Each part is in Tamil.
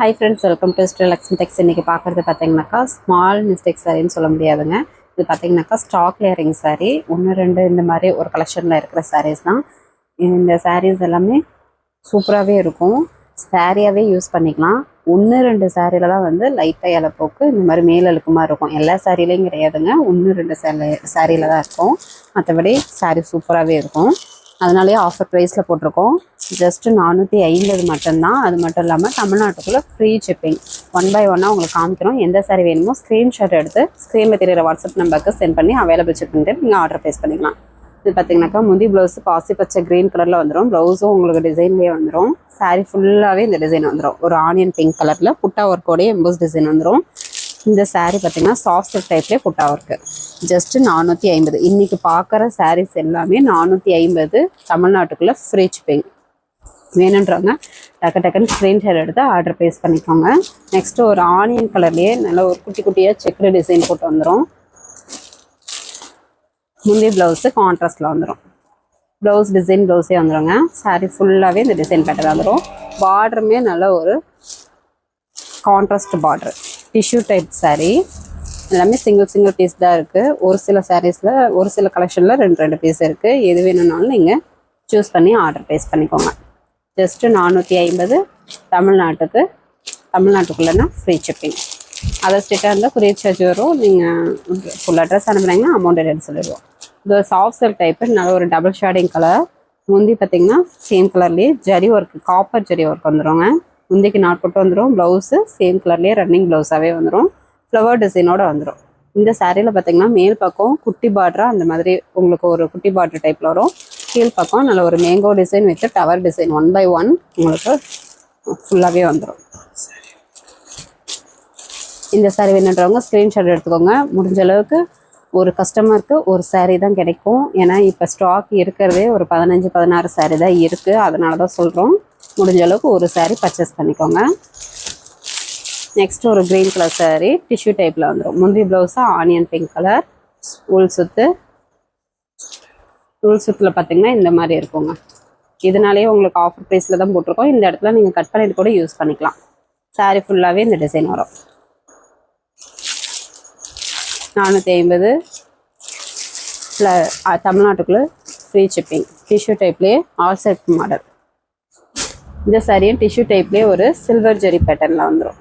High friends, welcome to Sri Lakshmi Tex. இன்றைக்கி பார்க்குறது பார்த்தீங்கன்னாக்கா ஸ்மால் மிஸ்டேக் சாரின்னு சொல்ல முடியாதுங்க. இது பார்த்தீங்கன்னாக்கா ஸ்டாக் லேயரிங் சாரீ. 1-2 இந்த மாதிரி ஒரு கலெக்ஷனில் இருக்கிற சாரீஸ் தான். இந்த சாரீஸ் எல்லாமே சூப்பராகவே இருக்கும். சாரியாகவே யூஸ் பண்ணிக்கலாம். 1-2 சாரியில் தான் வந்து லைட்டாக இலப்போக்கு இந்த மாதிரி மேலழுக்கு மாதிரி இருக்கும். எல்லா சாரிலையும் கிடையாதுங்க, 1-2 சாரியில் தான் இருக்கும். மற்றபடி சாரீ சூப்பராகவே இருக்கும். அதனாலேயே ஆஃபர் ப்ரைஸில் போட்டிருக்கோம். ஜஸ்ட்டு 450 மட்டும்தான். அது மட்டும் இல்லாமல் தமிழ்நாட்டுக்குள்ளே ஃப்ரீ ஷிப்பிங். 1 by 1 உங்களுக்கு காமிக்கிறோம். எந்த சாரி வேணுமோ ஸ்க்ரீன்ஷாட் எடுத்து ஸ்க்ரீனில் தெரியிற வாட்ஸ்அப் நம்பருக்கு சென்ட் பண்ணி அவைலபிள் செக் பண்ணிட்டு நீங்கள் ஆர்டர் ப்ளேஸ் பண்ணிக்கலாம். இது பார்த்தீங்கன்னாக்கா முந்தி ப்ளவுஸு பாசி பச்சை க்ரீன் கலரில் வந்துடும். ப்ளவுஸும் உங்களுக்கு டிசைன்லேயே வந்துடும். சாரீ ஃபுல்லாகவே இந்த டிசைன் வந்துடும். ஒரு ஆனியன் பிங்க் கலரில் புட்டா ஒர்க்கோடைய எம்போஸ் டிசைன் வந்துடும். இந்த சாரீ பார்த்தீங்கன்னா சாஃப்ட் சில்க் டைப்லேயே புட்டா ஒர்க்கு. ஜஸ்ட்டு 450. இன்றைக்கி பார்க்குற சாரீஸ் எல்லாமே 450. தமிழ்நாட்டுக்குள்ளே ஃப்ரீ ஷிப்பிங். வேணுன்றவங்க டக்குன்னு ஸ்க்ரீன்ஷாட் எடுத்து ஆர்டர் ப்ளேஸ் பண்ணிக்கோங்க. நெக்ஸ்ட்டு ஒரு ஆனியன் கலர்லேயே நல்ல ஒரு குட்டி குட்டியாக செக்குடு டிசைன் போட்டு வந்துடும். முந்தைய ப்ளவுஸு கான்ட்ராஸ்டில் வந்துடும். ப்ளவுஸ் டிசைன் ப்ளவுஸே வந்துடுங்க. சாரீ ஃபுல்லாகவே இந்த டிசைன் பேட்டர் வந்துடும். பார்டருமே நல்ல ஒரு contrast border. Tissue type sari. எல்லாமே சிங்கிள் பீஸ் தான் இருக்குது. ஒரு சில சாரீஸில் ஒரு சில கலெக்ஷனில் 2 பீஸ் இருக்குது. எது வேணும்னாலும் நீங்கள் சூஸ் பண்ணி ஆர்டர் ப்ளேஸ் பண்ணிக்கோங்க. ஜஸ்ட்டு 450. தமிழ்நாட்டுக்குள்ளேனா ஃப்ரீ ஷிப்பிங். அதை ஸ்ட்ரிக்டாக இருந்தால் கொரியர் சார்ஜ் வரும். நீங்கள் ஃபுல் அட்ரஸ் அனுப்புனீங்கன்னா அமௌண்ட் எடுத்து சொல்லிடுவோம். இது ஒரு சாஃப்ட் சில்க் டைப்பு. நல்ல ஒரு டபுள் ஷேடிங் கலர். முந்தி பார்த்திங்கன்னா சேம் கலர்லேயே zari work, copper zari work வந்துடுங்க. முந்திக்கு நாட் போட்டு வந்துடும். ப்ளவுஸு சேம் கலர்லேயே ரன்னிங் ப்ளவுஸாகவே வந்துடும். ஃப்ளவர் டிசைனோடு வந்துடும். இந்த சாரியில் பார்த்திங்கன்னா மேல் பக்கம் குட்டி பார்டராக அந்த மாதிரி உங்களுக்கு ஒரு குட்டி பார்டர் டைப்பில் வரும். கீழ் பக்கம் நல்ல ஒரு mango design with tower design 1 by 1 உங்களுக்கு ஃபுல்லாகவே வந்துடும். இந்த சாரீ வேணுன்றவங்க ஸ்க்ரீன்ஷாட் எடுத்துக்கோங்க. முடிஞ்ச அளவுக்கு ஒரு கஸ்டமருக்கு ஒரு சாரீ தான் கிடைக்கும். ஏன்னா இப்போ ஸ்டாக் இருக்கிறதே ஒரு 15-16 சாரீ தான் இருக்குது. அதனால தான் சொல்கிறோம். முடிஞ்ச அளவுக்கு ஒரு சாரீ பர்ச்சேஸ் பண்ணிக்கோங்க. நெக்ஸ்ட் ஒரு க்ரீன் கலர் சாரீ டிஷ்யூ டைப்பில் வந்துடும். முந்தி ப்ளவுஸு ஆனியன் பிங்க் கலர். உள் சுத்தில் பார்த்தீங்கன்னா இந்த மாதிரி இருக்குங்க. இதனாலேயே உங்களுக்கு ஆஃபர் ப்ரைஸில் தான் போட்டிருக்கோம். இந்த இடத்துல நீங்கள் கட் பண்ணிட்டு கூட யூஸ் பண்ணிக்கலாம். சாரீ ஃபுல்லாகவே இந்த டிசைன் வரும். 450. தமிழ்நாட்டுக்குள்ளே ஃப்ரீ ஷிப்பிங். டிஷ்யூ டைப்லேயே ஆல் செட் மாடல். இந்த சாரியும் டிஷ்யூ டைப்லேயே ஒரு சில்வர் ஜெரி பேட்டர்னில் வந்துடும்.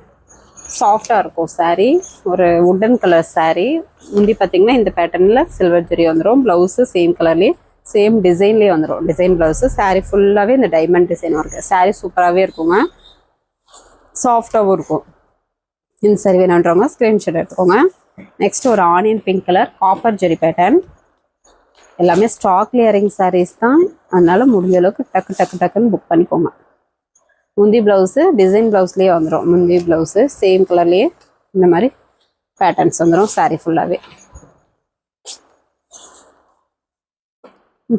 சாஃப்டாக இருக்கும் சாரீ. ஒரு வுட்டன் கலர் சாரீ. முந்தி பார்த்திங்கன்னா இந்த பேட்டர்னில் சில்வர் ஜெரி வந்துடும். ப்ளவுஸு சேம் கலர்லேயே சேம் டிசைன்லேயே வந்துடும். Design blouse. சாரீ ஃபுல்லாகவே இந்த டைமண்ட் டிசைன் இருக்குது. சாரீ சூப்பராகவே இருக்குங்க. சாஃப்டாகவும் இருக்கும். இந்த சாரீ வேணுன்றவங்க ஸ்க்ரீன்ஷாட் எடுத்துக்கோங்க. நெக்ஸ்ட் ஒரு ஆனியன் பிங்க் கலர் காப்பர் ஜெரி பேட்டர்ன். எல்லாமே ஸ்டாக் லேயரிங் சாரீஸ் தான். அதனால முடிஞ்ச அளவுக்கு டக்குன்னு புக் பண்ணிக்கோங்க. முந்தி ப்ளவுஸு டிசைன் ப்ளவுஸ்லேயே வந்துடும். முந்தி ப்ளவுஸு சேம் கலர்லேயே இந்த மாதிரி பேட்டர்ன்ஸ் வந்துடும் சாரீ ஃபுல்லாகவே.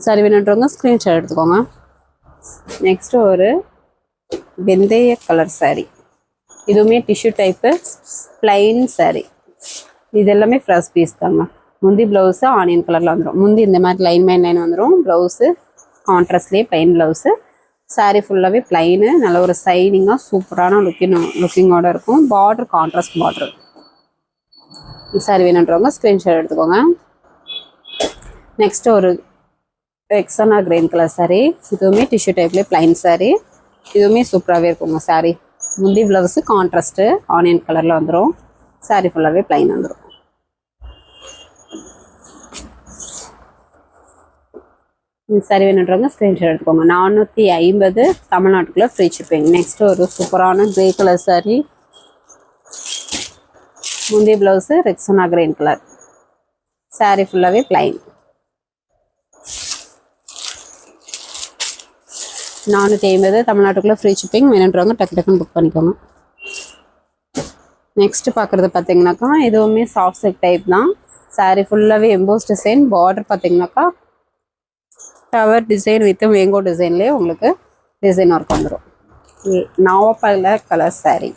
சாரி வேணுன்றவங்க ஸ்க்ரீன்ஷாட் எடுத்துக்கோங்க. நெக்ஸ்ட்டு ஒரு வெந்தய கலர் சாரீ. இதுவுமே டிஷ்யூ டைப்பு பிளைன் சாரீ. இது எல்லாமே ஃப்ரெஷ் பீஸ் தாங்க. முந்தி ப்ளவுஸு ஆனியன் கலரில் வந்துடும். முந்தி இந்த மாதிரி லைன் வந்துடும். ப்ளவுஸு கான்ட்ராஸ்ட்லேயே பிளைன் ப்ளவுஸு. சாரீ ஃபுல்லாகவே பிளைனு. நல்ல ஒரு சைனிங்காக சூப்பரான லுக்கிங்கோடு இருக்கும். Border contrast border. சாரீ வேணுன்றவங்க ஸ்க்ரீன்ஷாட் எடுத்துக்கோங்க. நெக்ஸ்ட்டு ஒரு ரெக்ஸானா கிரீன் கலர் சாரீ. இதுவுமே டிஷ்யூ டைப்லேயே பிளைன் சாரீ. இதுவுமே சூப்பராகவே இருக்குங்க சாரீ. முந்தி ப்ளவுஸு கான்ட்ராஸ்ட்டு ஆனியன் கலரில் வந்துடும். சாரீ ஃபுல்லாகவே பிளைன் வந்துடும். சாரீ வேணுன்றவங்க ஸ்க்ரீன்ஷாட் எடுத்துக்கோங்க. 450. தமிழ்நாட்டுக்குள்ளே ஃப்ரீ ஷிப்பிங். நெக்ஸ்ட்டு ஒரு சூப்பரான கிரே கலர் சாரீ. முந்தி ப்ளவுஸு ரெக்ஸானா கிரீன் கலர். சாரீ ஃபுல்லாகவே பிளைன். 450. தமிழ்நாட்டுக்குள்ளே ஃப்ரீ ஷிப்பிங். வேணுன்றவங்க டக்குன்னு புக் பண்ணிக்கோங்க. நெக்ஸ்ட்டு பார்க்குறது பார்த்தீங்கன்னாக்கா இதுவுமே சாஃப்ட் சில்க் டைப் தான். சாரீ ஃபுல்லாகவே எம்போஸ் டிசைன். பார்டர் பார்த்தீங்கன்னாக்கா டவர் டிசைன் வித் மேங்கோ டிசைன்லேயே உங்களுக்கு டிசைன் ஒர்க் வந்துடும். நாவப்பழ கலர் சாரீ.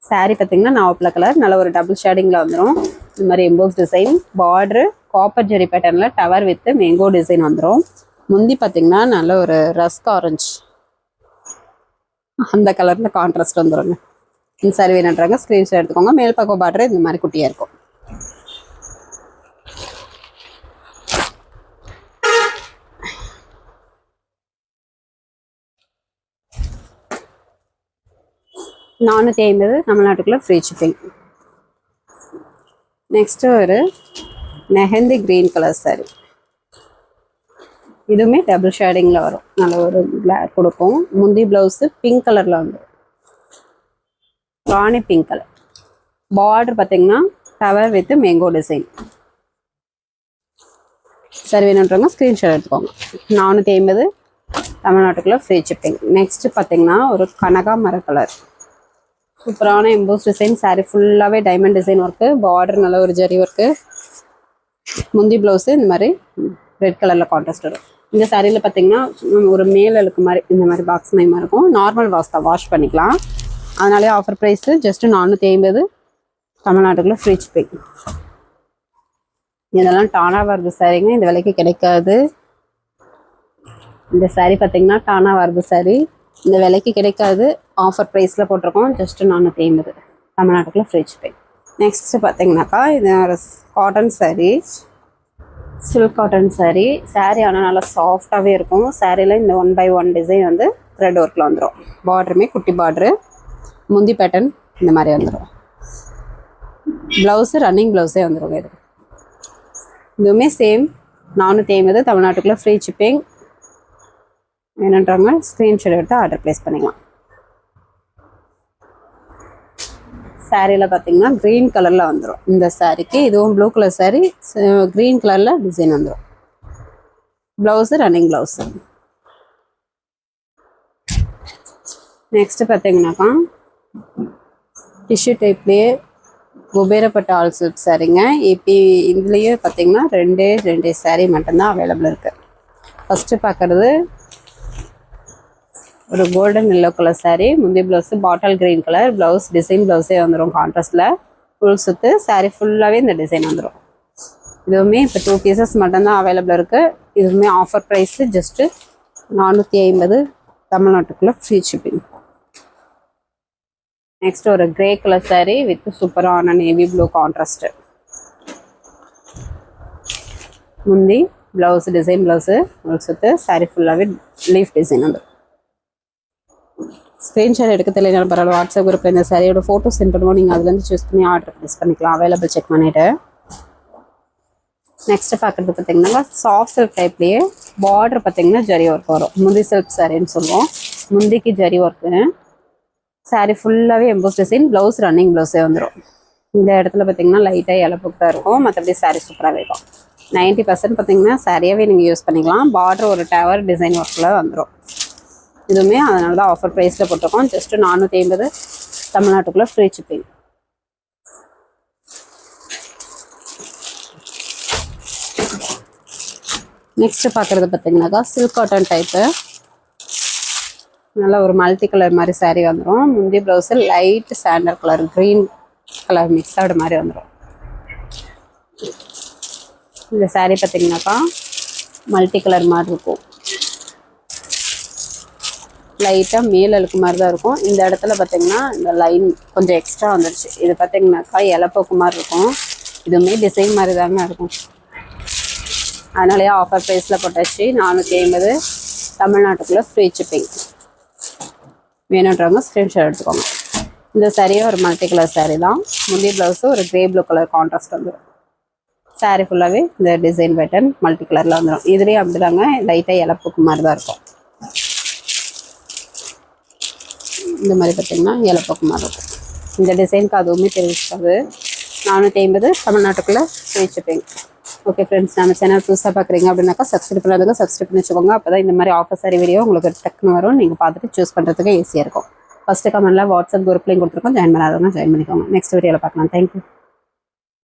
சாரீ பார்த்தீங்கன்னா நாவப்பழ கலர். நல்ல ஒரு டபுள் ஷேடிங்கில் வந்துடும். இந்த மாதிரி எம்போஸ் டிசைன். பார்டரு காப்பர் ஜெரி பேட்டர்னில் டவர் வித் மேங்கோ டிசைன் வந்துடும். முந்தி பார்த்திங்கன்னா நல்ல ஒரு ரஸ்க் ஆரஞ்சு அந்த கலரில் கான்ட்ராஸ்ட் வந்துடுங்க. இந்த சாரி வேணுன்றாங்க ஸ்க்ரீன்ஷாட் எடுத்துக்கோங்க. மேல் பக்கம் பார்டர் இந்த மாதிரி குட்டியாக இருக்கும். $450 தமிழ்நாட்டுக்குள்ள ஃப்ரீ ஷிப்பிங். நெக்ஸ்ட்டு ஒரு மெஹந்தி க்ரீன் கலர் சாரி. இதுவுமே டபுள் ஷேடிங்கில் வரும். நல்ல ஒரு பிளாக் கொடுக்கும். முந்தி ப்ளவுஸு பிங்க் கலரில் வந்துடும். ராணி பிங்க் கலர். பார்டர் பார்த்தீங்கன்னா டவர் வித் மேங்கோ டிசைன். சரி வேணுன்றவங்க ஸ்க்ரீன்ஷாட் எடுத்துக்கோங்க. 450 தமிழ்நாட்டுக்குள்ள ஃப்ரீ ஷிப்பிங். நெக்ஸ்ட்டு பார்த்தீங்கன்னா ஒரு கனகாமர கலர். சூப்பரான எம்போஸ் டிசைன். சாரீ ஃபுல்லாகவே டைமண்ட் டிசைன் ஒர்க்கு. பார்டர் நல்ல ஒரு ஜரி ஒர்க்கு. முந்தி ப்ளவுஸு இந்த மாதிரி ரெட் கலரில் கான்ட்ராஸ்ட் வரும். இந்த சாரியில் பார்த்தீங்கன்னா ஒரு மேலலுக்கு மாதிரி இந்த மாதிரி பாக்ஸ் மைமாக இருக்கும். நார்மல் வாஷ் தான், வாஷ் பண்ணிக்கலாம். அதனாலே ஆஃபர் ப்ரைஸு ஜஸ்ட்டு 450 தமிழ்நாட்டுக்குள்ள ஃப்ரீ ஷிப்பிங். இதெல்லாம் டானா வர்க்கு சாரீங்க. இந்த விலைக்கு கிடைக்காது. இந்த சாரீ பார்த்தீங்கன்னா டானா வர்க்கு சாரீ. இந்த விலைக்கு கிடைக்காது. ஆஃபர் ப்ரைஸில் போட்டிருக்கோம். ஜஸ்ட்டு 450 தமிழ்நாட்டுக்குள்ள ஃப்ரீ ஷிப்பிங். நெக்ஸ்ட்டு பார்த்தீங்கன்னாக்கா இது ஒரு cotton sari. Silk cotton sari. Sari ஆனால் நல்லா சாஃப்டாகவே இருக்கும். சாரியில் இந்த 1/1 டிசைன் வந்து த்ரெட் ஒர்க்கில் வந்துடும். பார்டருமே குட்டி பார்டரு. முந்தி பேட்டர்ன் இந்த மாதிரி வந்துடும். ப்ளவுஸு ரன்னிங் ப்ளவுஸே வந்துடும். இதுவுமே சேம் 450 தமிழ்நாட்டுக்குள்ளே ஃப்ரீ ஷிப்பிங். என்னன்றாங்க ஸ்க்ரீன்ஷாட் எடுத்து ஆர்டர் ப்ளேஸ் பண்ணிக்கலாம். சாரியில் பார்த்தீங்கன்னா க்ரீன் கலரில் வந்துடும். இந்த சாரீக்கு இதுவும் ப்ளூ கலர் சாரீ, க்ரீன் கலரில் டிசைன் வந்துடும். Blouse running blouse. நெக்ஸ்ட்டு பார்த்தீங்கன்னாக்கா டிஷ்யூ டைப்லேயே குபேரப்பட்ட ஆல் சில்க் சாரீங்க. இப்போ இதுலேயே பார்த்தீங்கன்னா ரெண்டே சாரீ மட்டும்தான் அவைலபிள் இருக்குது. ஃபஸ்ட்டு பார்க்குறது ஒரு கோல்டன் எல்லோ கலர் சாரீ. முந்தைய blouse bottle green colour. Blouse design ப்ளவுஸே வந்துடும் கான்ட்ராஸ்டில். ஃபுல் சுற்று சாரீ ஃபுல்லாகவே இந்த டிசைன் வந்துடும். இதுவுமே இப்போ 2 பீசஸ் மட்டும்தான் அவைலபிள் இருக்குது. இதுவுமே ஆஃபர் ப்ரைஸு ஜஸ்ட்டு 450 தமிழ்நாட்டுக்குள்ளே ஃப்ரீ ஷிப்பிங். நெக்ஸ்ட் ஒரு கிரே கலர் சாரீ வித் சூப்பரான நேவி ப்ளூ கான்ட்ராஸ்ட்டு. முந்தி ப்ளவுஸ் டிசைன் ப்ளவுஸு ஃபுல் சுற்று. சாரீ ஃபுல்லாகவே லீஃப் டிசைன் வந்துடும். ஸ்க்ரீன்ஷாட் எடுக்க தெரியலனாலும் பரவாயில்ல, வாட்ஸ்அப் குரூப்பில் இந்த சாரியோட ஃபோட்டோ சென்ட் பண்ணுவோம். நீங்கள் அதுலேருந்து சூஸ் பண்ணி ஆர்டர் ப்ளேஸ் பண்ணிக்கலாம். அவைலபிள் செக் பண்ணிவிட்டு நெக்ஸ்ட்டு பார்க்குறது பார்த்தீங்கன்னா சாஃப்ட் சில்க் டைப்லேயே பார்டர் பார்த்தீங்கன்னா ஜரி ஒர்க் வரும். முந்தி சில்க் சாரின்னு சொல்லுவோம். முந்திக்கு ஜரி ஒர்க்கு. சாரீ ஃபுல்லாகவே எம்போஸ் டிசைன். ப்ளவுஸ் ரன்னிங் ப்ளவுஸே வந்துடும். இந்த இடத்துல பார்த்தீங்கன்னா லைட்டாக இலப்புக்கு தான் இருக்கும். மற்றபடி சாரீ சூப்பராகவே இருக்கும். 90% பார்த்தீங்கன்னா சாரியாகவே நீங்கள் யூஸ் பண்ணிக்கலாம். பார்டர் ஒரு டவர் டிசைன் ஒர்க்கில் வந்துடும். இதுவுமே அதனால தான் ஆஃபர் ப்ரைஸில் போட்டிருக்கோம். ஜஸ்ட்டு 450 தமிழ்நாட்டுக்குள்ளே ஃப்ரீ ஷிப்பிங். நெக்ஸ்ட்டு பார்க்குறது பார்த்தீங்கன்னாக்கா சில்க் காட்டன் டைப்பு. நல்லா ஒரு மல்டி கலர் மாதிரி சாரீ வந்துடும். முந்தி blouse light sandal colour green colour mixed மாதிரி வந்துடும். இந்த சாரீ பார்த்தீங்கன்னாக்கா மல்டி கலர் மாதிரி இருக்கும். லைட்டாக மேல் அழுக்கு மாதிரி தான் இருக்கும். இந்த இடத்துல பார்த்தீங்கன்னா இந்த லைன் கொஞ்சம் எக்ஸ்ட்ரா வந்துடுச்சு. இது பார்த்தீங்கன்னாக்கா இலப்போக்கு மாதிரி இருக்கும். இதுவுமே டிசைன் மாதிரி தாங்க இருக்கும். அதனாலேயே ஆஃபர் ப்ரைஸில் போட்டாச்சு. 450 தமிழ்நாட்டுக்குள்ளே ஃப்ரீ ஷிப்பிங். வேணுன்றவங்க ஸ்க்ரீன்ஷாட் எடுத்துக்கோங்க. இந்த சாரியே ஒரு மல்டி கலர் சாரீ தான். முந்தைய ப்ளவுஸு ஒரு கிரே ப்ளூ கலர் கான்ட்ராஸ்ட் வந்துடும். சாரீ ஃபுல்லாகவே இந்த டிசைன் பேட்டர்ன் மல்டி கலரில் வந்துடும். இதுலேயே அப்படி தாங்க லைட்டாக இலப்புக்கு மாதிரி தான் இருக்கும். இந்த மாதிரி பார்த்தீங்கன்னா இலப்புக்கு மாதிரி இருக்கும். இந்த டிசைனுக்கு அதுவுமே தெரிவிக்காது. 450 தமிழ்நாட்டுக்குள்ளே ஃப்ரீ ஷிப்பிங். ஓகே ஃப்ரெண்ட்ஸ், நம்ம சேனல் புதுசாக பார்க்குறீங்க அப்படின்னாக்கா சப்ஸ்கிரைப் பண்ணாதுங்க சப்ஸ்கிரைப் பண்ணி வச்சுக்கோங்க. அப்போ தான் இந்த மாதிரி ஆஃபர் சாரி வீடியோ உங்களுக்கு டக்குன்னு வரும். நீங்கள் பார்த்துட்டு சூஸ் பண்ணுறதுக்கு ஈஸியாக இருக்கும். ஃபஸ்ட்டு கமெண்ட்டில் வாட்ஸ்அப் குரூப் லிங்க் கொடுத்துருக்கோம். ஜாயின் பண்ணாதவங்க ஜாயின் பண்ணிக்கோங்க. நெக்ஸ்ட் வீடியோவில் பார்க்கலாம். தேங்க்யூ.